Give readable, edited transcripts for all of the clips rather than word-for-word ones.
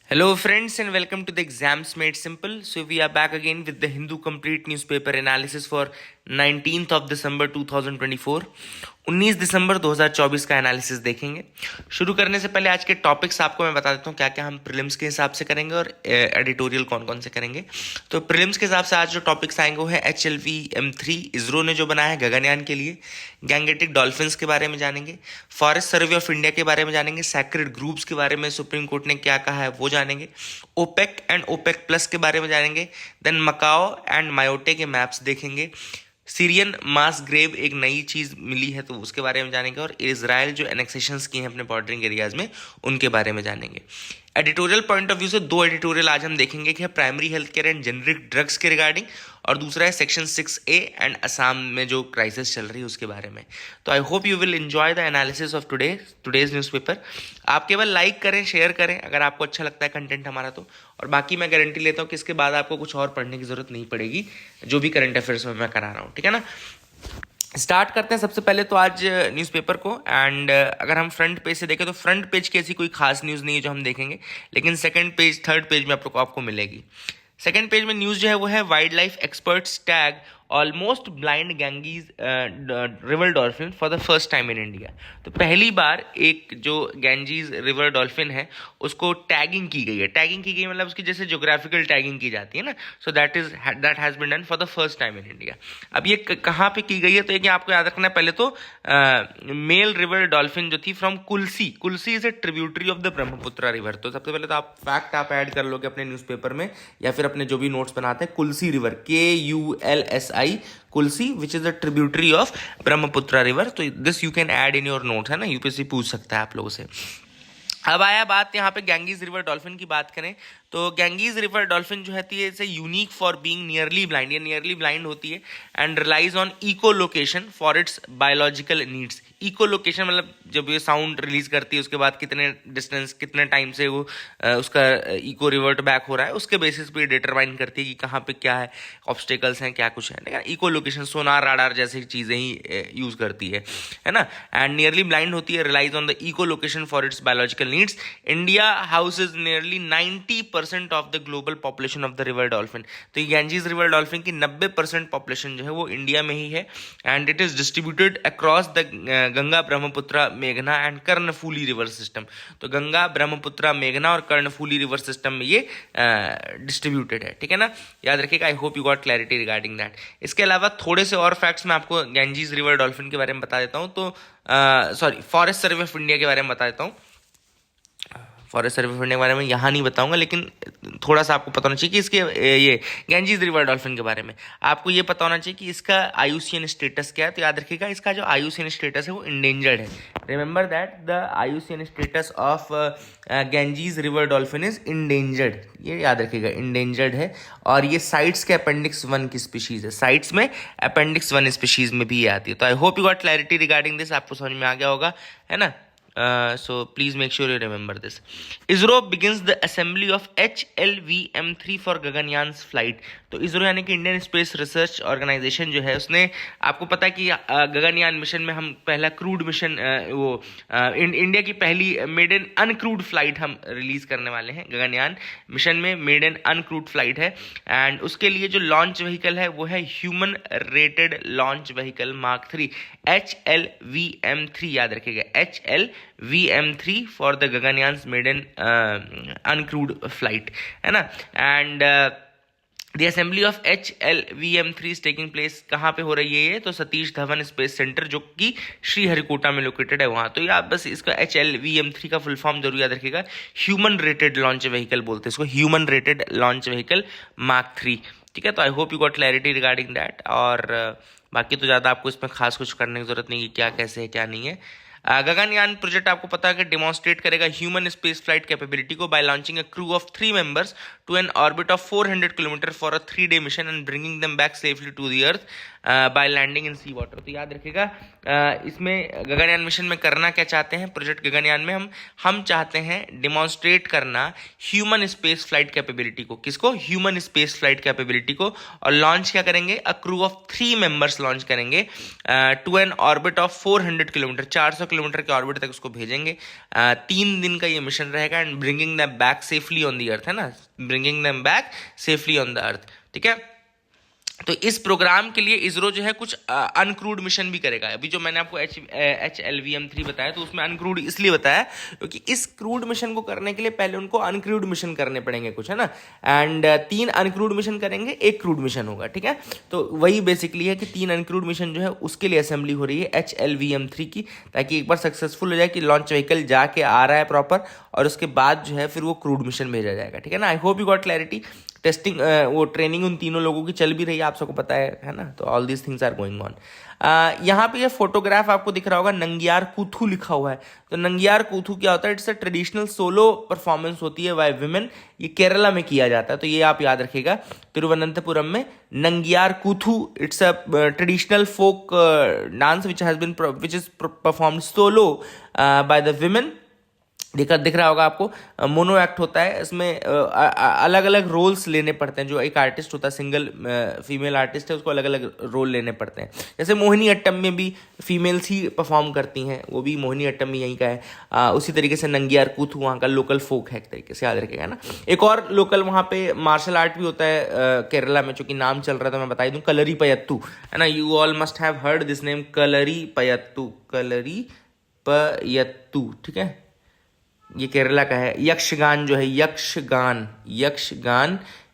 Hello, friends, and welcome to the Exams Made Simple. So, we are back again with the Hindu Complete Newspaper Analysis for 19th of December 2024. 19 दिसंबर 2024 का analysis देखेंगे। शुरू करने से पहले आज के topics आपको मैं बता देता हूँ क्या क्या हम प्रीलिम्स के हिसाब से करेंगे और एडिटोरियल कौन कौन से करेंगे। तो प्रीलिम्स के हिसाब से आज जो टॉपिक्स आएंगे वो है HLV-M3 इसरो ने जो बनाया है गगनयान के लिए, गैंगेटिक डॉल्फिन्स के बारे में जानेंगे, फॉरेस्ट सर्वे ऑफ इंडिया के बारे में जानेंगे, सैक्रेड ग्रुप्स के बारे में सुप्रीम कोर्ट ने क्या कहा है वो जानेंगे, ओपेक एंड ओपेक प्लस के बारे में जानेंगे, देन मकाओ एंड मायोटे के मैप्स देखेंगे, सीरियन मास ग्रेव एक नई चीज मिली है तो उसके बारे में जानेंगे, और इजराइल जो एनेक्सेशंस किए हैं अपने बॉर्डरिंग एरियाज में उनके बारे में जानेंगे। एडिटोरियल पॉइंट ऑफ व्यू से दो एडिटोरियल आज हम देखेंगे कि है primary health care and generic drugs के रिगार्डिंग, और दूसरा है सेक्शन 6A एंड असम में जो क्राइसिस चल रही है उसके बारे में। तो I hope you will enjoy the analysis of today's newspaper. आप केवल लाइक करें, शेयर करें अगर आपको अच्छा लगता है कंटेंट हमारा तो, और बाकी मैं गारंटी लेता हूँ कि इसके बाद आपको कुछ और पढ़ने की जरूरत नहीं पड़ेगी जो भी करंट अफेयर्स में मैं करा रहा हूँ, ठीक है ना। स्टार्ट करते हैं सबसे पहले तो आज न्यूज़पेपर को, एंड अगर हम फ्रंट पेज से देखें तो फ्रंट पेज की ऐसी कोई खास न्यूज़ नहीं है जो हम देखेंगे, लेकिन सेकंड पेज थर्ड पेज में आपको मिलेगी। सेकंड पेज में न्यूज़ जो है वो है wild life experts tag almost blind Genghis river dolphin for the first time in India. तो पहली बार एक जो गैंजीज रिवर डॉल्फिन है उसको टैगिंग की गई है। टैगिंग की गई मतलब उसकी जैसे ज्योग्राफिकल टैगिंग की जाती है ना, so that has been done for the first time in India. अब ये कहाँ पे की गई है तो ये आपको याद रखना है पहले तो मेल रिवर डॉल्फिन जो थी from Kulsi. Kulsi is a tributary of the Brahmaputra river. तो सबसे पहले तो आप फैक्ट आप ऐड कर लोगे अपने न्यूज़पेपर में या फिर अपने जो भी नोट्स बनाते हैं, Kulsi river KULSI Kulsi which is a tributary of Brahmaputra river. तो this you can add in your notes, है ना, यूपीएससी पूछ सकता है आप लोगों से। अब आया बात यहाँ पे गैंगीज रिवर डॉल्फिन की बात करें तो गैंगीज रिवर डॉल्फिन जो है इसे unique for being nearly blind, ये नियरली ब्लाइंड होती है and relies on echolocation for its biological needs. Echolocation मतलब जब ये साउंड रिलीज करती है उसके बाद कितने डिस्टेंस कितने टाइम से वो उसका इको रिवर्ट बैक हो रहा है उसके बेसिस पे डिटरमाइन करती है कि कहाँ पे क्या है, ऑब्स्टेकल्स हैं, क्या कुछ है। इको लोकेशन सोनार राडार जैसी चीज़ें ही यूज करती है ना। एंड नियरली ब्लाइंड होती है, relies on the echolocation for its biological needs. India houses nearly 90% of the global population of the river dolphin. तो ये गैंजीज रिवर डॉल्फिन की 90% पॉपुलेशन जो है वो इंडिया में ही है and it is distributed across the Ganga Brahmaputra मेघना and Karnaphuli river system. तो गंगा ब्रह्मपुत्र मेघना और कर्णफूली रिवर सिस्टम में ये डिस्ट्रीब्यूटेड है, ठीक है ना, याद रखिएगा। आई hope you got clarity regarding that. इसके अलावा थोड़े से और फैक्ट्स मैं आपको गैंजीज रिवर डॉल्फिन के बारे में बता देता हूँ। तो फॉरेस्ट सर्वे ऑफ इंडिया के बारे में बता देता हूँ। फॉरेस्ट सर्वे ऑफ इंडिया के बारे में यहाँ नहीं बताऊंगा, लेकिन थोड़ा सा आपको पता होना चाहिए कि इसके ये गैंजीज रिवर डॉल्फिन के बारे में आपको ये पता होना चाहिए कि इसका IUCN स्टेटस क्या है। तो याद रखिएगा इसका जो IUCN स्टेटस है वो इंडेंजर्ड है। Remember that the IUCN status of Ganges river dolphin is endangered, ये याद रखिएगा, इंडेंजर्ड है। और ये साइट्स के अपेंडिक्स 1 की स्पीशीज है, साइट्स में अपेंडिक्स 1 स्पीशीज में भी ये आती है। तो I hope you got clarity regarding this, आपको समझ में आ गया होगा, है ना। So please make sure you remember this. ISRO begins the assembly of HLV-M3 for Gaganyaan flight. तो ISRO यानी कि इंडियन स्पेस रिसर्च ऑर्गेनाइजेशन जो है उसने, आपको पता है कि गगनयान मिशन में हम पहला क्रूड मिशन इंडिया की पहली मेड इन अनक्रूड फ्लाइट हम रिलीज करने वाले हैं। गगनयान मिशन में मेड इन अनक्रूड फ्लाइट है एंड उसके लिए जो लॉन्च व्हीकल है वो है human rated launch vehicle mark 3 HLV-M3, याद रखिएगा HLV-M3 for the Gaganyaan made in uncrewed flight, है ना। And The assembly of HLV-M3 is taking place कहाँ पे हो रही है ये, तो सतीश धवन स्पेस सेंटर जो कि श्रीहरिकोटा में लोकेटेड है वहाँ। तो ये आप बस इसका HLV-M3 का फुल फॉर्म जरूर याद रखिएगा, ह्यूमन रेटेड लॉन्च व्हीकल बोलते हैं इसको, human rated launch vehicle mark 3, ठीक है। तो I hope you got clarity regarding that. और बाकी तो ज़्यादा आपको इसमें खास कुछ करने की जरूरत नहीं है, क्या कैसे है क्या नहीं है। गगनयान प्रोजेक्ट आपको पता है कि डिमॉन्स्ट्रेट करेगा ह्यूमन स्पेस फ्लाइट कैपेबिलिटी को by launching a crew of 3 members to an orbit of 400 kilometre for a 3-day mission and bringing them back safely to the earth. By landing in sea water. तो याद रखिएगा इसमें Gaganyaan mission में करना क्या चाहते हैं, प्रोजेक्ट गगनयान में हम चाहते हैं डिमॉन्स्ट्रेट करना ह्यूमन स्पेस फ्लाइट कैपेबिलिटी को। किसको? ह्यूमन स्पेस फ्लाइट कैपेबिलिटी को। और लॉन्च क्या करेंगे? A crew of 3 members launch करेंगे to an orbit of 400 kilometre, 400 kilometre के ऑर्बिट तक उसको भेजेंगे। 3 दिन का ये मिशन रहेगा and bringing them back safely on the earth, है ना, bringing them back safely on the earth. ठीक है, तो इस प्रोग्राम के लिए इसरो जो है कुछ अनक्रूड मिशन भी करेगा। अभी जो मैंने आपको HLVM-3 बताया, तो उसमें अनक्रूड इसलिए बताया क्योंकि इस क्रूड मिशन को करने के लिए पहले उनको अनक्रूड मिशन करने पड़ेंगे कुछ, है ना, एंड 3 अनक्रूड मिशन करेंगे, 1 क्रूड मिशन होगा। ठीक है, तो वही बेसिकली है कि 3 अनक्रूड मिशन जो है उसके लिए असेंबली हो रही है HLVM-3 की, ताकि एक बार सक्सेसफुल हो जाए कि लॉन्च व्हीकल जाके आ रहा है प्रॉपर, और उसके बाद जो है फिर वो क्रूड मिशन भेजा जाएगा। ठीक है ना, आई hope you got clarity. Testing वो ट्रेनिंग उन तीनों लोगों की चल भी रही है, आप सबको पता है ना, तो all these things are going on. यहाँ पे ये फोटोग्राफ आपको दिख रहा होगा, नंगियार कूथू लिखा हुआ है। तो नंगियार कूथू क्या होता है? It's a traditional solo performance होती है बाय विमेन, ये केरला में किया जाता है। तो ये आप याद रखिएगा, तिरुवनंतपुरम में Nangiar Koothu, it's a traditional folk dance which is performed solo by the women. दिख रहा होगा आपको, मोनो एक्ट होता है इसमें, अलग अलग रोल्स लेने पड़ते हैं। जो एक आर्टिस्ट होता है, सिंगल फीमेल आर्टिस्ट है, उसको अलग अलग रोल लेने पड़ते हैं। जैसे मोहिनी अट्टम में भी फीमेल्स ही परफॉर्म करती हैं, वो भी मोहिनी अट्टम भी यहीं का है। उसी तरीके से नंगियार कूथू वहाँ का लोकल फोक है, एक तरीके से याद रखेगा ना। एक और लोकल वहाँ पे मार्शल आर्ट भी होता है केरला में, जो कि नाम चल रहा था, मैं बता दूँ, कलरी पयत्तू, है ना। You all must have heard this name, Kalari Payattu, Kalari Payattu. ठीक है, ये केरला का है। यक्षगान जो है, यक्षगान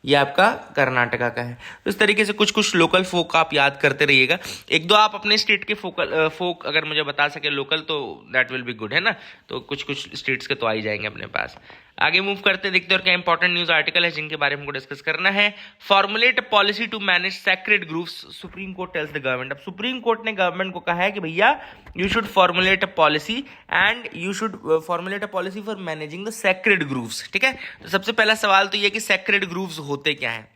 ये आपका कर्नाटका का है। तो इस तरीके से कुछ कुछ लोकल फोक आप याद करते रहिएगा। एक दो आप अपने स्टेट के फोक अगर मुझे बता सके लोकल, तो दैट विल बी गुड, है ना। तो कुछ कुछ स्टेट्स के तो आ ही जाएंगे अपने पास। आगे मूव करते देखते और क्या इंपॉर्टेंट न्यूज आर्टिकल है जिनके बारे में हमको डिस्कस करना है। Formulate policy to manage sacred groves, supreme court tells the government. अब सुप्रीम कोर्ट ने गवर्नमेंट को कहा है कि भैया you should formulate a policy and you should formulate a policy for managing the sacred groves. ठीक है, तो सबसे पहला सवाल तो ये कि सैक्रेड ग्रूव्स होते क्या है।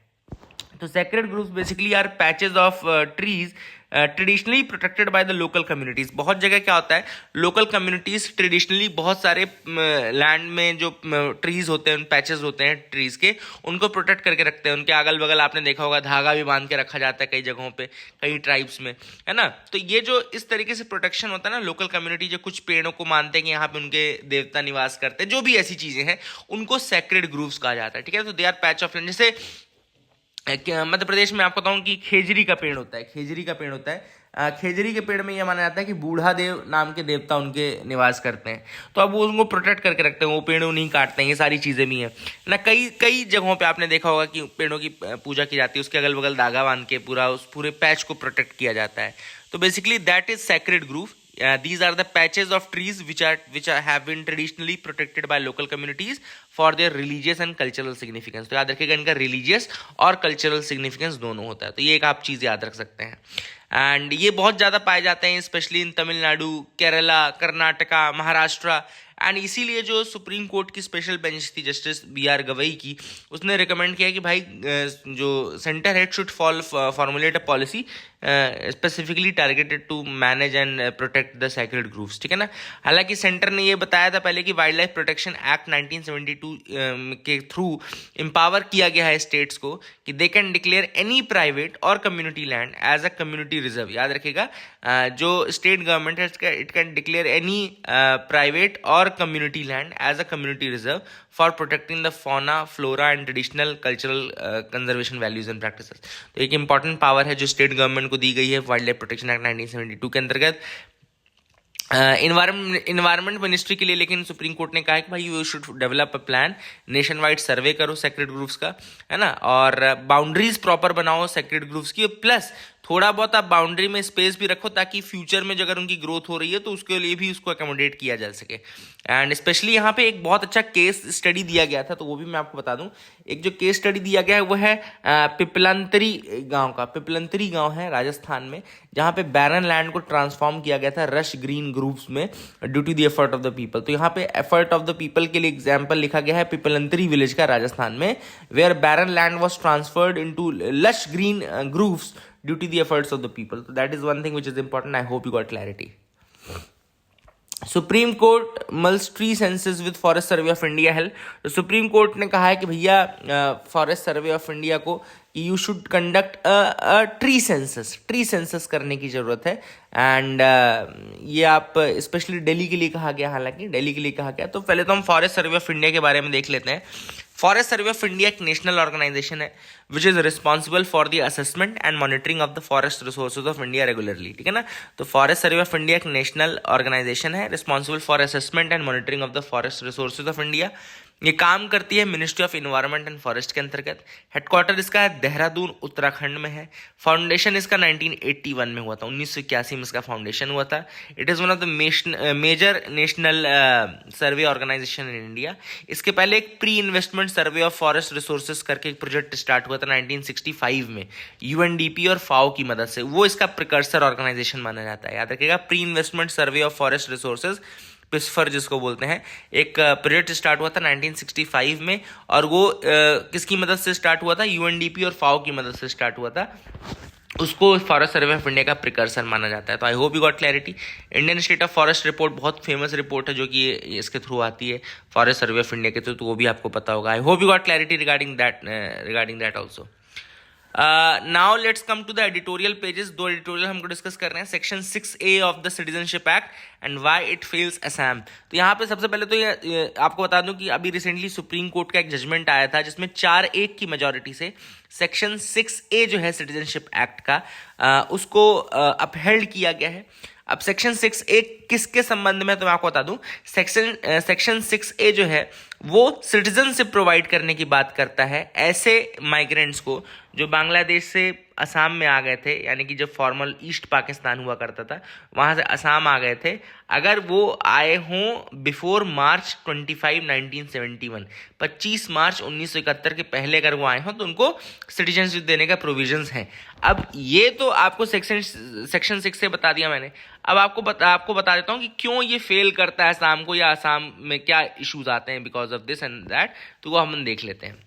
तो sacred groves basically are patches of trees traditionally protected by the local communities. बहुत जगह क्या होता है, लोकल कम्युनिटीज ट्रेडिशनली बहुत सारे लैंड में जो ट्रीज होते हैं, पैचेस होते हैं ट्रीज के, उनको प्रोटेक्ट करके रखते हैं। उनके अगल बगल आपने देखा होगा धागा भी बांध के रखा जाता है कई जगहों पे, कई ट्राइब्स में, है ना। तो ये जो इस तरीके से प्रोटेक्शन होता है ना, लोकल कम्युनिटी जो कुछ पेड़ों को मानते हैं कि यहाँ पे उनके देवता निवास करते हैं, जो भी ऐसी चीजें हैं, उनको सैक्रेड ग्रूव्स कहा जाता है। ठीक है, तो they are patch of land. जैसे मध्य प्रदेश में आपको बताऊं कि खेजरी का पेड़ होता है, खेजरी का पेड़ होता है। खेजरी के पेड़ में यह माना जाता है कि बूढ़ा देव नाम के देवता उनके निवास करते हैं, तो अब वो उनको प्रोटेक्ट करके रखते हैं, वो पेड़ नहीं काटते हैं, ये सारी चीज़ें भी हैं ना। कई कई जगहों पे आपने देखा होगा कि पेड़ों की पूजा की जाती है, उसके अगल बगल धागा बांध के पूरा उस पूरे पैच को प्रोटेक्ट किया जाता है। तो basically that is sacred groove. These are the patches of trees which have been traditionally protected by local communities for their religious and cultural significance। तो याद रखिएगा इनका religious और cultural significance दोनों होता है, तो ये एक आप चीज़ याद रख सकते हैं। एंड ये बहुत ज़्यादा पाए जाते हैं specially in Tamil Nadu, Kerala, Karnataka, Maharashtra. And इसीलिए जो सुप्रीम कोर्ट की स्पेशल बेंच थी जस्टिस BR गवई की, उसने रिकमेंड किया कि भाई जो centre head should formulate a policy specifically targeted to manage and protect the sacred groves. ठीक है ना। हालांकि सेंटर ने ये बताया था पहले कि वाइल्ड लाइफ प्रोटेक्शन एक्ट 1972 के थ्रू एम्पावर किया गया है स्टेट्स को कि they can declare any private or community land as a community reserve. याद रखिएगा जो स्टेट गवर्नमेंट है it can declare any private or community land as a community reserve for protecting the fauna, flora and traditional cultural conservation values and practices. तो एक important power है जो state government को दी गई है वाइल्ड लाइफ प्रोटेक्शन एक्ट 1972 के अंतर्गत। Environment ministry के लिए लेकिन सुप्रीम कोर्ट ने कहा है कि भाई you should develop a plan, nationwide survey करो सैक्रेड ग्रूव्स का, है ना, और बाउंड्रीज प्रॉपर बनाओ सैक्रेड ग्रूव्स की, प्लस थोड़ा बहुत आप बाउंड्री में स्पेस भी रखो ताकि फ्यूचर में अगर उनकी ग्रोथ हो रही है तो उसके लिए भी उसको अकोमोडेट किया जा सके। एंड स्पेशली यहाँ पे एक बहुत अच्छा केस स्टडी दिया गया था, तो वो भी मैं आपको बता दूं। एक जो केस स्टडी दिया गया है वो है पिपलंतरी गांव का। पिपलंतरी गांव है राजस्थान में, जहाँ पे बैरन लैंड को ट्रांसफॉर्म किया गया था रश ग्रीन ग्रुप्स में due to the effort of the people. तो यहाँ पे एफर्ट ऑफ द पीपल के लिए एग्जाम्पल लिखा गया है पिपलंतरी विलेज का राजस्थान में, where barren land was transferred into lush green groups due to the efforts of the people. So that is one thing which is important. I hope you got clarity. Supreme court mulls tree census with forest survey of India help. तो supreme court ने कहा है कि भैया forest survey of India को you should conduct tree census करने की जरूरत है. एंड ये आप स्पेशली दिल्ली के लिए कहा गया, हालांकि दिल्ली के लिए कहा गया. तो पहले तो हम फॉरेस्ट सर्वे ऑफ इंडिया के बारे में देख लेते हैं. फॉरेस्ट सर्वे ऑफ इंडिया एक नेशनल ऑर्गेनाइजेशन है which is responsible for the assessment and monitoring of the forest resources of India regularly. ठीक है ना. तो फॉरेस्ट सर्वे ऑफ इंडिया एक नेशनल ऑर्गेनाइजेशन है responsible for assessment and monitoring of the forest resources of India. ये काम करती है ministry of environment and forest के अंतर्गत. हेडक्वार्टर इसका है देहरादून उत्तराखंड में है. फाउंडेशन इसका 1981 में हुआ था, 1981 में इसका फाउंडेशन हुआ था. It is one of the major national survey organisation in India. इसके पहले एक pre investment survey of forest resources करके एक प्रोजेक्ट स्टार्ट हुआ था 1965 में यूएनडीपी और फाओ की मदद से. वो इसका प्रिकर्सर ऑर्गेनाइजेशन माना जाता है. याद रखिएगा, pre investment survey of forest resources, PISFR जिसको बोलते हैं. एक प्रोजेक्ट स्टार्ट हुआ था 1965 में और वो किसकी मदद से स्टार्ट हुआ था? यूएनडीपी और फाओ की मदद से स्टार्ट हुआ था. उसको फॉरेस्ट सर्वे ऑफ इंडिया का प्रिकर्सर माना जाता है. तो I hope you got clarity. Indian state of forest report बहुत फेमस रिपोर्ट है जो कि इसके थ्रू आती है फॉरेस्ट सर्वे ऑफ इंडिया के थ्रू, तो वो भी आपको पता होगा. I hope you got clarity regarding that also. Now let's come to the editorial pages. दो एडिटोरियल हमको डिस्कस कर रहे हैं. Section 6A of the citizenship act and why it fails Assam. तो यहाँ पे सबसे पहले तो ये आपको बता दूं कि अभी रिसेंटली सुप्रीम कोर्ट का एक जजमेंट आया था जिसमें 4-1 की मेजोरिटी से सेक्शन 6A जो है सिटीजनशिप एक्ट का उसको अपहेल्ड किया गया है. अब सेक्शन 6A किसके संबंध में, तो मैं आपको बता दूं. सेक्शन 6A जो है वो सिटीजनशिप प्रोवाइड करने की बात करता है ऐसे माइग्रेंट्स को जो बांग्लादेश से असम में आ गए थे, यानी कि जब फॉर्मल ईस्ट पाकिस्तान हुआ करता था वहाँ से असम आ गए थे. अगर वो आए हों बिफोर मार्च 25, 1971, 25 मार्च 1971 के पहले अगर वो आए हों तो उनको सिटीजनशिप देने का प्रोविजंस हैं. अब ये तो आपको सेक्शन 6 से बता दिया मैंने. अब आपको बता देता हूँ कि क्यों ये फेल करता है असम को, या असम में क्या इश्यूज आते हैं because of this and that. तो वो हम देख लेते हैं.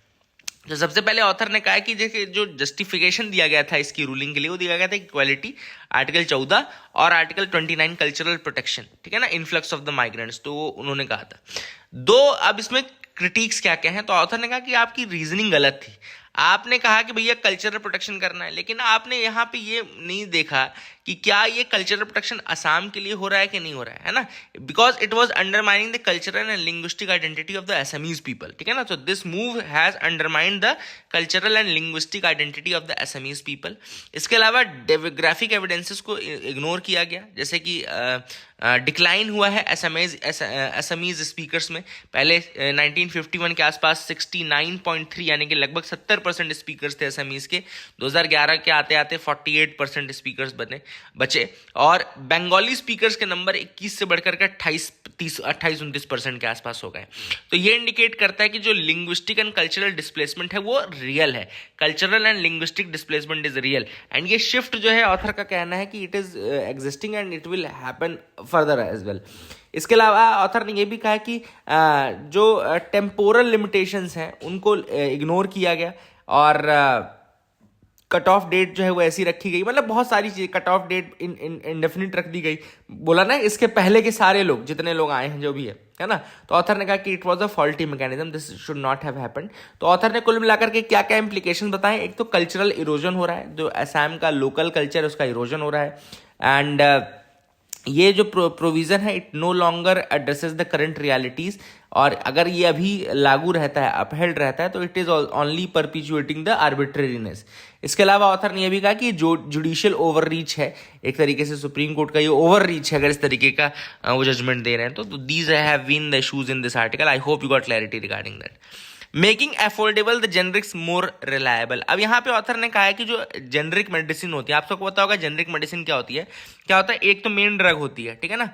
तो सबसे पहले ऑथर ने कहा है कि देखिए जो जस्टिफिकेशन दिया गया था इसकी रूलिंग के लिए वो दिया गया था इक्वालिटी, आर्टिकल 14 और आर्टिकल 29 कल्चरल प्रोटेक्शन. ठीक है ना, इन्फ्लक्स ऑफ द माइग्रेंट्स. तो वो उन्होंने कहा था. अब इसमें क्रिटिक्स क्या क्या हैं. तो ऑथर ने कहा कि आपकी रीजनिंग गलत थी. आपने कहा कि भैया कल्चरल प्रोटेक्शन करना है, लेकिन आपने यहाँ पे ये नहीं देखा कि क्या ये कल्चरल प्रोटेक्शन असम के लिए हो रहा है कि नहीं हो रहा है ना. Because it was undermining the cultural and linguistic identity of the Assamese people. ठीक है ना. तो this move has undermined the cultural and linguistic identity of the Assamese people. इसके अलावा डेमोग्राफिक एविडेंसेस को इग्नोर किया गया, जैसे कि डिक्लाइन हुआ है असमीज स्पीकर्स में. पहले 1951 के आसपास 69.3 यानी कि लगभग 70% स्पीकर्स थे असमीज के. 2011 के आते आते 48% स्पीकर्स बचे. और बंगाली स्पीकर्स के नंबर 21 से बढ़कर के 28-29% के आसपास हो गए. तो ये इंडिकेट करता है कि जो लिंग्विस्टिक एंड कल्चरल डिस्प्लेसमेंट है वो रियल है. Cultural and linguistic displacement is real. And ये शिफ्ट जो है ऑथर का कहना है कि it is existing and it will happen further as well. इसके अलावा ऑथर ने यह भी कहा कि जो टेम्पोरल लिमिटेशंस हैं उनको इग्नोर किया गया और कट ऑफ डेट जो है वो ऐसी रखी गई. मतलब बहुत सारी चीज़ें, कट ऑफ डेट इंडेफिनिट रख दी गई. बोला ना इसके पहले के सारे लोग जितने लोग आए हैं जो भी है ना. तो ऑथर ने कहा कि it was a faulty mechanism, this should not have happened. तो ऑथर ने कुल मिलाकर के क्या क्या इंप्लीकेशन बताए. एक तो कल्चरल इरोजन हो रहा है, जो असम का लोकल कल्चर है उसका इरोजन हो रहा है. एंड ये जो प्रोविज़न है it no longer addresses the current realities. और अगर ये अभी लागू रहता है, अपहेल्ड रहता है, तो it is only perpetuating the arbitrariness. इसके अलावा ऑथर ने यह भी कहा कि जो जुडिशियल ओवर रीच है, एक तरीके से सुप्रीम कोर्ट का ये ओवर रीच है अगर इस तरीके का वो जजमेंट दे रहे हैं. तो these have been the issues in this article. I hope you got clarity regarding that. Making affordable the generics more reliable. अब यहाँ पे ऑथर ने कहा है कि जो जेनरिक मेडिसिन होती है, आप सबको पता होगा जेनरिक मेडिसिन क्या होती है. क्या होता है, एक तो मेन ड्रग होती है, ठीक है ना.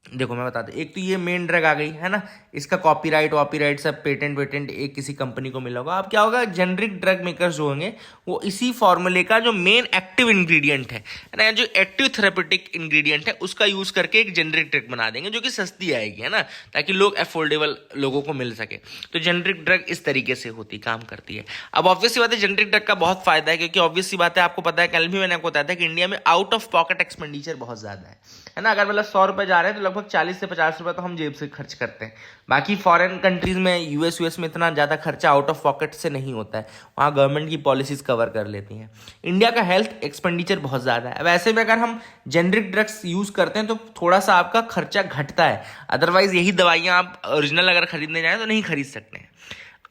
देखो मैं बता दूं, एक तो ये मेन ड्रग आ गई है ना, इसका कॉपीराइट सब पेटेंट एक किसी कंपनी को मिला होगा। अब क्या होगा, जेनरिक ड्रग मेकर्स जो होंगे वो इसी फॉर्मूले का जो मेन एक्टिव इंग्रेडिएंट है ना, जो एक्टिव थेरेपेटिक इंग्रेडिएंट है उसका यूज करके एक जेनरिक ड्रग बना देंगे जो कि सस्ती आएगी, है ना, ताकि लोग अफोर्डेबल लोगों को मिल सके। तो जेनरिक ड्रग इस तरीके से होती काम करती है। अब ऑब्वियस सी बात है, जेनरिक ड्रग का बहुत फायदा है, क्योंकि ऑब्वियस सी बात है, आपको पता है कल भी मैंने आपको बताया था कि इंडिया में आउट ऑफ पॉकेट एक्सपेंडिचर बहुत ज्यादा है ना। अगर मतलब 100 रुपए जा रहे हैं तो लगभग 40 से 50 रुपए तो हम जेब से खर्च करते हैं। बाकी फॉरेन कंट्रीज में यूएस में इतना ज़्यादा खर्चा आउट ऑफ पॉकेट से नहीं होता है, वहाँ गवर्नमेंट की पॉलिसीज कवर कर लेती हैं। इंडिया का हेल्थ एक्सपेंडिचर बहुत ज़्यादा है। वैसे में अगर हम जेनरिक ड्रग्स यूज़ करते हैं तो थोड़ा सा आपका खर्चा घटता है, अदरवाइज यही दवाइयाँ आप ओरिजिनल अगर खरीदने जाएँ तो नहीं खरीद सकते हैं।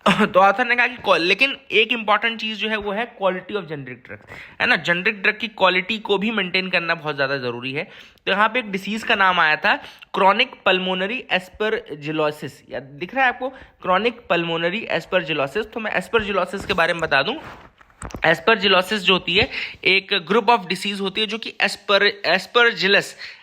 तो ऑथर ने कहा कि लेकिन एक इंपॉर्टेंट चीज जो है वो है क्वालिटी ऑफ जेनरिक ड्रग, है ना। जेनरिक ड्रग की क्वालिटी को भी मेंटेन करना बहुत ज्यादा जरूरी है। तो यहाँ पे एक डिसीज का नाम आया था क्रॉनिक पल्मोनरी एस्परजिलोसिस, या दिख रहा है आपको, क्रॉनिक पल्मोनरी एस्परजिलोसिस। तो मैं एस्परजिलोसिस के बारे में बता दूं, एस्परजिलोसिस जो होती है एक ग्रुप ऑफ डिसीज होती है जो कि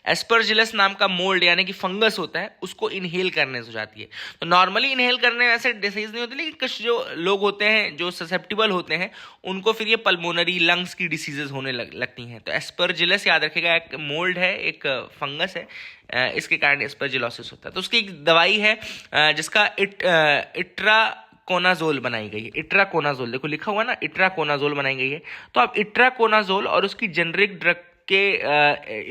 एस्परजिलस नाम का मोल्ड यानी कि फंगस होता है, उसको इनहेल करने से हो जाती है। तो नॉर्मली इनहेल करने में ऐसे डिसीज नहीं होती, लेकिन कुछ जो लोग होते हैं जो ससेप्टिबल होते हैं उनको फिर ये पल्मोनरी लंग्स की डिसीजेज होने लगती हैं। तो एस्परजिलस याद रखेगा, एक मोल्ड है, एक फंगस है, इसके कारण एस्परजिलोसिस होता है। तो उसकी एक दवाई है जिसका इट्राकोनाजोल बनाई गई है। इट्राकोनाजोल देखो लिखा हुआ ना, इट्राकोनाजोल बनाई गई है। तो अब इट्राकोनाजोल और उसकी जेनरिक ड्रग के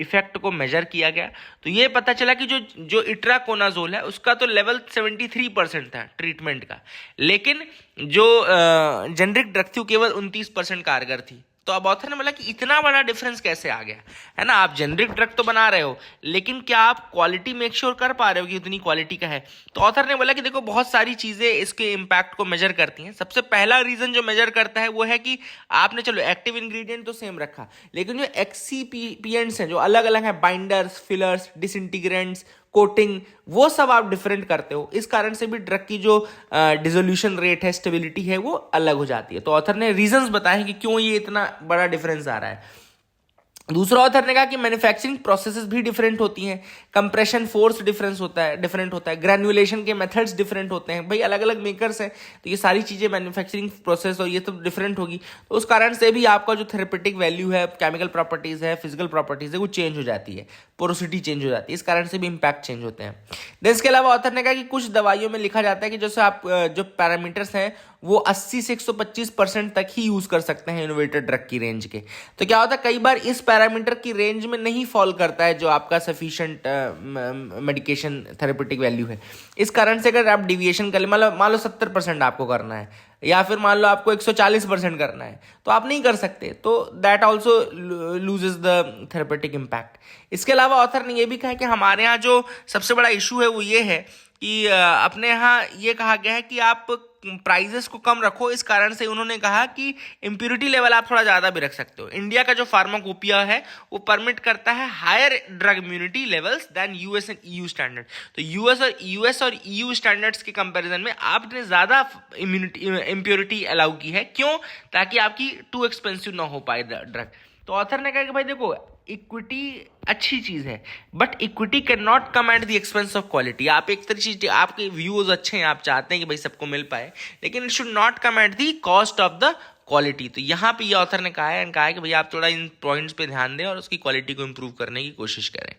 इफेक्ट को मेजर किया गया, तो ये पता चला कि जो इट्राकोनाजोल है उसका तो लेवल 73% था ट्रीटमेंट का, लेकिन जो जेनरिक ड्रग थी वो केवल 29% कारगर थी। तो अब ऑथर ने बोला कि इतना बड़ा डिफरेंस कैसे आ गया, है ना। आप जेनरिक ड्रग तो बना रहे हो, लेकिन क्या आप क्वालिटी मेक श्योर कर पा रहे हो कि उतनी क्वालिटी का है। तो ऑथर ने बोला कि देखो बहुत सारी चीजें इसके इम्पैक्ट को मेजर करती हैं। सबसे पहला रीजन जो मेजर करता है वो है कि आपने चलो एक्टिव इंग्रेडिएंट तो सेम रखा, लेकिन जो एक्सीपिएंट्स हैं जो अलग अलग हैं, बाइंडर्स, फिलर्स, डिसइंटीग्रेंट्स, कोटिंग, वो सब आप डिफरेंट करते हो। इस कारण से भी ड्रग की जो डिसोल्यूशन रेट है, स्टेबिलिटी है, वो अलग हो जाती है। तो ऑथर ने रीजंस बताए कि क्यों ये इतना बड़ा डिफरेंस आ रहा है। दूसरा ऑथर ने कहा कि मैन्युफैक्चरिंग प्रोसेसेस भी डिफरेंट होती हैं, कंप्रेशन फोर्स डिफरेंट होता है, ग्रेनुलेशन के मेथड्स डिफरेंट होते हैं। भाई अलग अलग मेकर्स हैं तो ये सारी चीज़ें मैन्युफैक्चरिंग प्रोसेस और ये तो डिफरेंट होगी, तो उस कारण से भी आपका जो थेरेपेटिक वैल्यू है, केमिकल प्रॉपर्टीज़ है, फिजिकल प्रॉपर्टीज़ है, वो चेंज हो जाती है, पोरोसिटी चेंज हो जाती है, इस कारण से भी इम्पैक्ट चेंज होते हैं। देन इसके अलावा ऑथर ने कहा कि कुछ दवाइयों में लिखा जाता है कि जैसे आप जो पैरामीटर्स हैं वो 80 से 125% तक ही यूज कर सकते हैं इनोवेटर ड्रग की रेंज के। तो क्या होता है कई बार इस पैरामीटर की रेंज में नहीं फॉल करता है जो आपका सफिशिएंट मेडिकेशन थेरेपेटिक वैल्यू है। इस कारण से अगर आप डिविएशन कर ले, मान लो 70% आपको करना है, या फिर मान लो आपको 140% करना है, तो आप नहीं कर सकते। तो that also loses the therapeutic impact. इसके अलावा ऑथर ने यह भी कहा कि हमारे यहाँ जो सबसे बड़ा इशू है वो ये है कि अपने यहाँ ये कहा गया है कि आप प्राइजेस को कम रखो। इस कारण से उन्होंने कहा कि इम्प्योरिटी लेवल आप थोड़ा ज़्यादा भी रख सकते हो। इंडिया का जो फार्माकोपिया है वो परमिट करता है higher drug immunity levels than US and EU standard. तो यूएस और ईयू स्टैंडर्ड्स के कंपैरिजन में आपने ज़्यादा इम्प्योरिटी अलाउ की है। क्यों? ताकि आपकी टू एक्सपेंसिव ना हो पाए ड्रग। तो ऑथर ने कहा कि भाई देखो इक्विटी अच्छी चीज है, but equity can not come at the expense of quality. आप एक तरह चीज, आपके व्यूज अच्छे हैं, आप चाहते हैं कि भाई सबको मिल पाए, लेकिन it should not come at the cost of the quality. तो यहाँ पे ये ऑथर ने कहा है कि भाई आप थोड़ा इन पॉइंट्स पे ध्यान दें और उसकी क्वालिटी को इंप्रूव करने की कोशिश करें।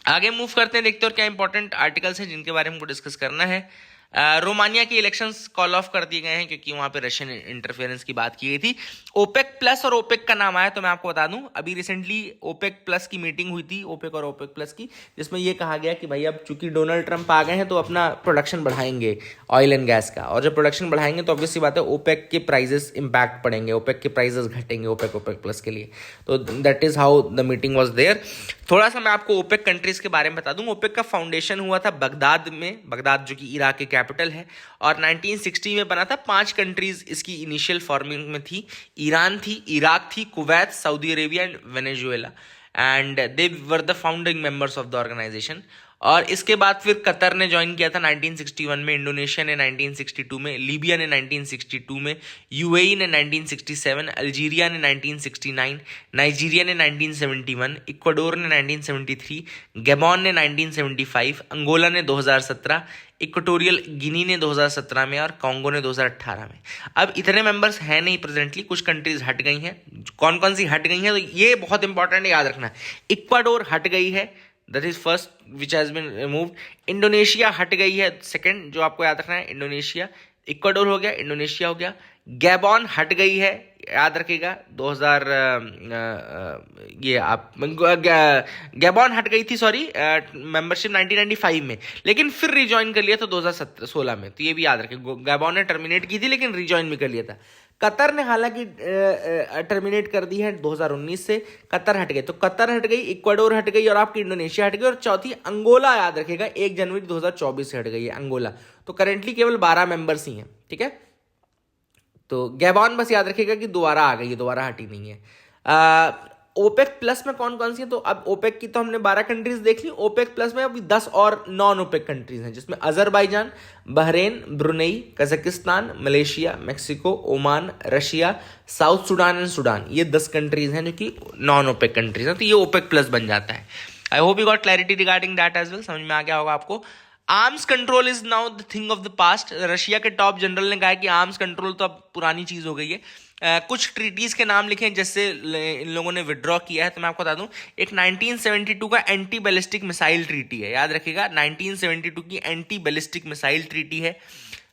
आगे मूव करते हैं, देखते हैं और क्या इंपॉर्टेंट आर्टिकल्स हैं जिनके बारे में हमको डिस्कस करना है। रोमानिया के इलेक्शंस कॉल ऑफ कर दिए गए हैं क्योंकि वहां पे रशियन इंटरफेरेंस की बात की गई थी। ओपेक प्लस और ओपेक का नाम आया, तो मैं आपको बता दूं अभी रिसेंटली ओपेक प्लस की मीटिंग हुई थी, ओपेक और ओपेक प्लस की, जिसमें यह कहा गया कि भाई अब चूंकि डोनाल्ड ट्रंप आ गए हैं तो अपना प्रोडक्शन बढ़ाएंगे ऑयल एंड गैस का, और जब प्रोडक्शन बढ़ाएंगे तो ऑब्वियसली बात है ओपेक के प्राइजेस इंपैक्ट पड़ेंगे, ओपेक के प्राइजेस घटेंगे ओपेक प्लस के लिए। तो that is how the meeting was there. थोड़ा सा मैं आपको ओपेक कंट्रीज के बारे में बता दूं। ओपेक का फाउंडेशन हुआ था बगदाद में, बगदाद जो कि इराक की कैपिटल है, और 1960 में बना था। 5 कंट्रीज इसकी इनिशियल फॉर्मिंग में थी। ईरान थी, इराक थी, Kuwait, Saudi Arabia and Venezuela, and they were the founding members of the organisation. और इसके बाद फिर कतर ने ज्वाइन किया था 1961 में, इंडोनेशिया ने 1962 में, लीबिया ने 1962 में, यूएई ने 1967, अल्जीरिया ने 1969, नाइजीरिया ने 1971, इक्वाडोर ने 1973, गैबॉन ने 1975, अंगोला ने 2017, इक्वेटोरियल गिनी ने 2017 में और कांगो ने 2018 में। अब इतने मेंबर्स हैं नहीं प्रेजेंटली, कुछ कंट्रीज हट गई हैं। कौन कौन सी हट गई हैं, तो ये बहुत इंपॉर्टेंट याद रखना। इक्वाडोर हट गई है, that is first which has been removed. Indonesia हट गई है, सेकंड जो आपको याद रखना है, इंडोनेशिया। इक्वाडोर हो गया, इंडोनेशिया हो गया। गैबॉन हट गई है, याद रखिएगा 2000 ये आप गैबॉन हट गई थी, सॉरी, मेंबरशिप 1995 में, लेकिन फिर रिजॉइन कर लिया था 2016 में, तो ये भी याद रखें। गैबॉन ने टर्मिनेट की थी लेकिन रिजॉइन भी कर लिया था। कतर ने हालांकि टर्मिनेट कर दी है 2019 से, कतर हट गए। तो कतर हट गई, इक्वाडोर हट गई और आपकी इंडोनेशिया हट गई, और चौथी अंगोला, याद रखेगा 1 जनवरी 2024 से हट गई है अंगोला। तो करेंटली केवल 12 मेंबर्स ही हैं, ठीक है। तो गैबॉन बस याद रखिएगा कि दोबारा आ गई है, दोबारा हटी नहीं है। ओपेक प्लस में कौन कौन सी है, तो अब ओपेक की तो हमने 12 कंट्रीज देख ली। ओपेक प्लस में अभी 10 और नॉन ओपेक कंट्रीज हैं, जिसमें Azerbaijan, Bahrain, Brunei, Kazakhstan, Malaysia, Mexico, Oman, Russia, south Sudan and Sudan. ये 10 कंट्रीज हैं जो कि नॉन ओपेक कंट्रीज हैं, तो ये ओपेक प्लस बन जाता है। I hope you got clarity regarding that as well, समझ में आ गया होगा आपको। Arms control is now the thing of the past. Russia के टॉप जनरल ने कहा है कि आर्म्स कंट्रोल तो अब पुरानी चीज हो गई है। कुछ ट्रीटीज के नाम लिखे हैं जिससे इन लोगों ने विड्रॉ किया है, तो मैं आपको बता दूं, एक 1972 का एंटी बैलिस्टिक मिसाइल ट्रीटी है, याद रखिएगा 1972 की एंटी बैलिस्टिक मिसाइल ट्रीटी है।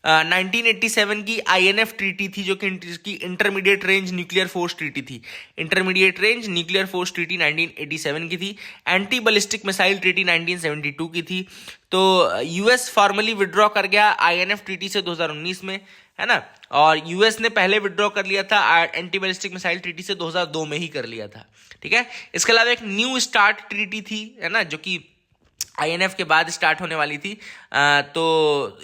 1987 की INF ट्रीटी थी जो कि intermediate range nuclear force treaty थी। Intermediate range nuclear force treaty 1987 की थी। एंटी बैलिस्टिक मिसाइल ट्रीटी 1972 की थी। तो यूएस फॉर्मली विड्रॉ कर गया INF ट्रीटी से 2019 में, है ना। और यूएस ने पहले विड्रॉ कर लिया था एंटी बैलिस्टिक मिसाइल ट्रीटी से 2002 में ही कर लिया था, ठीक है। इसके अलावा एक न्यू स्टार्ट ट्रीटी थी, है ना, जो कि INF के बाद स्टार्ट होने वाली थी। तो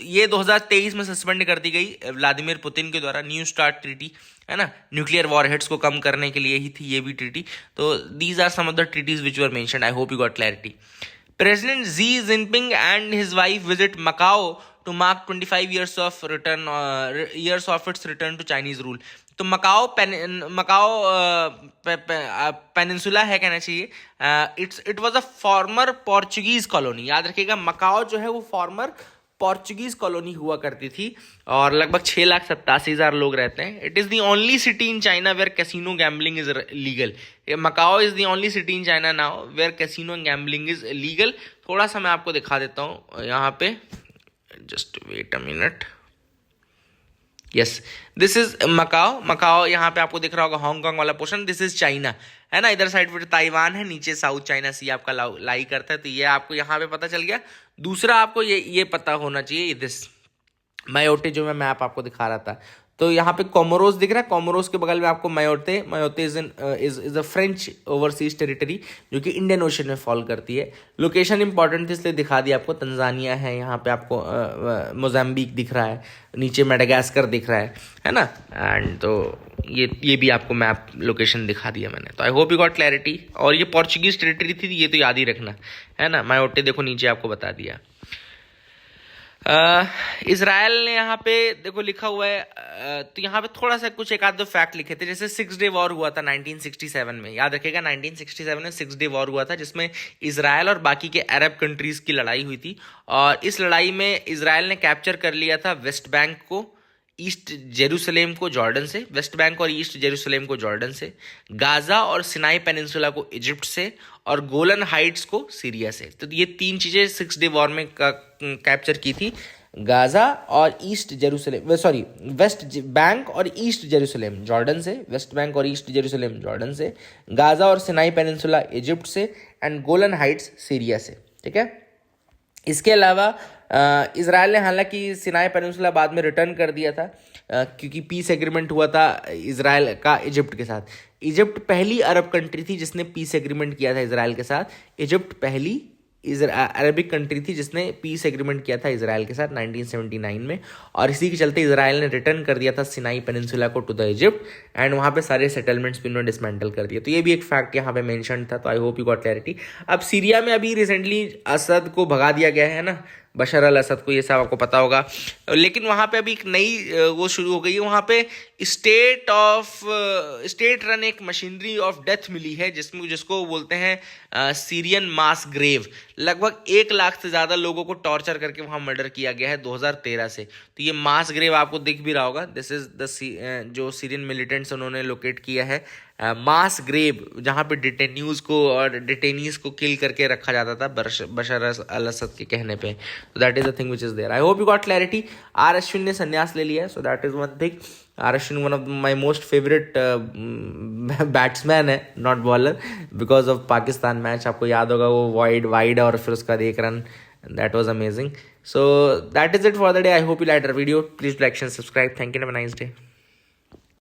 ये 2023 में सस्पेंड कर दी गई व्लादिमीर पुतिन के द्वारा। न्यू स्टार्ट ट्रीटी, है ना, न्यूक्लियर वॉरहेड्स को कम करने के लिए ही थी ये भी ट्रीटी। तो these are some of the treaties which were mentioned. I hope you got clarity. President Xi Jinping and his wife visit Macau to mark 25 years of its return to Chinese rule. तो Macau peninsula है कहना चाहिए। It was a former Portuguese colony, याद रखिएगा Macau जो है वो farmer Portuguese colony हुआ करती थी और लगभग 6,87,000 लोग रहते हैं। It is the only city in China where casino gambling is legal. Macau is the only city in China now where casino gambling is legal. थोड़ा सा मैं आपको दिखा देता हूँ यहाँ पे, just wait a minute. Yes, this is Macau. Macau यहाँ पे आपको दिख रहा होगा हांगकांग वाला पोर्शन, दिस इज चाइना, है ना। इधर साइड पे ताइवान है, नीचे साउथ चाइना सी आपका लाई करता है। तो ये आपको यहाँ पे पता चल गया। दूसरा आपको ये पता होना चाहिए, दिस मायोटे जो मैं मैप आपको दिखा रहा था, तो यहाँ पे कोमोरोस दिख रहा है। कोमोरोस के बगल में आपको मायोटे is a French overseas territory जो कि इंडियन ओशन में फॉल करती है। लोकेशन इंपॉर्टेंट थी इसलिए दिखा दिया आपको। तंजानिया है, यहाँ पे आपको मोजाम्बिक दिख रहा है, नीचे मेडागास्कर दिख रहा है ना। एंड तो ये भी आपको मैप लोकेशन दिखा दिया मैंने। तो I hope you got clarity. और ये पोर्चुगीज टेरिटरी थी, ये तो याद ही रखना, है ना। मायोटे देखो नीचे आपको बता दिया। इजराइल ने यहाँ पे देखो लिखा हुआ है, तो यहाँ पे थोड़ा सा कुछ एक आध दो फैक्ट लिखे थे। जैसे 6 डे वॉर हुआ था 1967 में, याद रखिएगा 1967 में 6 डे वॉर हुआ था जिसमें इजराइल और बाकी के अरब कंट्रीज की लड़ाई हुई थी। और इस लड़ाई में इजराइल ने कैप्चर कर लिया था वेस्ट बैंक को, ईस्ट जेरूसलेम को जॉर्डन से, वेस्ट बैंक और ईस्ट जेरूसलेम को जॉर्डन से, गाजा और सिनाई पेनिनसुला को इजिप्ट से, और गोलन हाइट्स को सीरिया से। तो ये 3 चीज़ें 6 डे वॉर में कैप्चर की थी। गाजा और east Jerusalem, sorry, West Bank और ईस्ट जेरूसलेम जॉर्डन से, वेस्ट बैंक और ईस्ट जेरूसलेम जॉर्डन से, गाजा और सिनाई पेनिनसुला इजिप्ट से, एंड गोलन हाइट्स सीरिया से, ठीक है। इसके अलावा इजराइल ने हालांकि सिनाई पेनिनसुला बाद में रिटर्न कर दिया था क्योंकि पीस एग्रीमेंट हुआ था इजराइल का इजिप्ट के साथ। इजिप्ट पहली अरब कंट्री थी जिसने पीस एग्रीमेंट किया था इजराइल के साथ। इजिप्ट पहली अरबिक कंट्री थी जिसने पीस एग्रीमेंट किया था इजराइल के साथ 1979 में, और इसी के चलते इजराइल ने रिटर्न कर दिया था सिनाई पेनिनसुला को टू द इजिप्ट, एंड वहाँ पे सारे सेटलमेंट्स भी उन्होंने डिसमेंटल कर दिए। तो ये भी एक फैक्ट यहाँ पे मेंशन था, तो I hope you got clarity. अब सीरिया में अभी रिसेंटली असद को भगा दिया गया है ना, बशर अल असद को, ये सब आपको पता होगा, लेकिन वहाँ पे अभी एक नई वो शुरू हो गई है। वहाँ पे स्टेट रन एक मशीनरी ऑफ डेथ मिली है जिसको बोलते हैं सीरियन मास ग्रेव। लगभग 1 लाख से ज़्यादा लोगों को टॉर्चर करके वहाँ मर्डर किया गया है 2013 से। तो ये मास ग्रेव आपको दिख भी रहा होगा, दिस इज द जो सीरियन मिलिटेंट्स उन्होंने लोकेट किया है मास ग्रेव, जहाँ पे डिटेन्यूज को और डिटेनीज को किल करके रखा जाता था बशर अल असद के कहने पे। तो that is the thing which is there. I hope you got clarity. R Ashwin ने संन्यास ले लिया है, so that is one thing. R Ashwin one of my most favourite batsman है, not bowler, because of Pakistan match. आपको याद होगा वो वाइड और फिर उसका 1 run, that was amazing. So that is it for the day. I hope you like our video. Please like and subscribe. Thank you, have a nice day.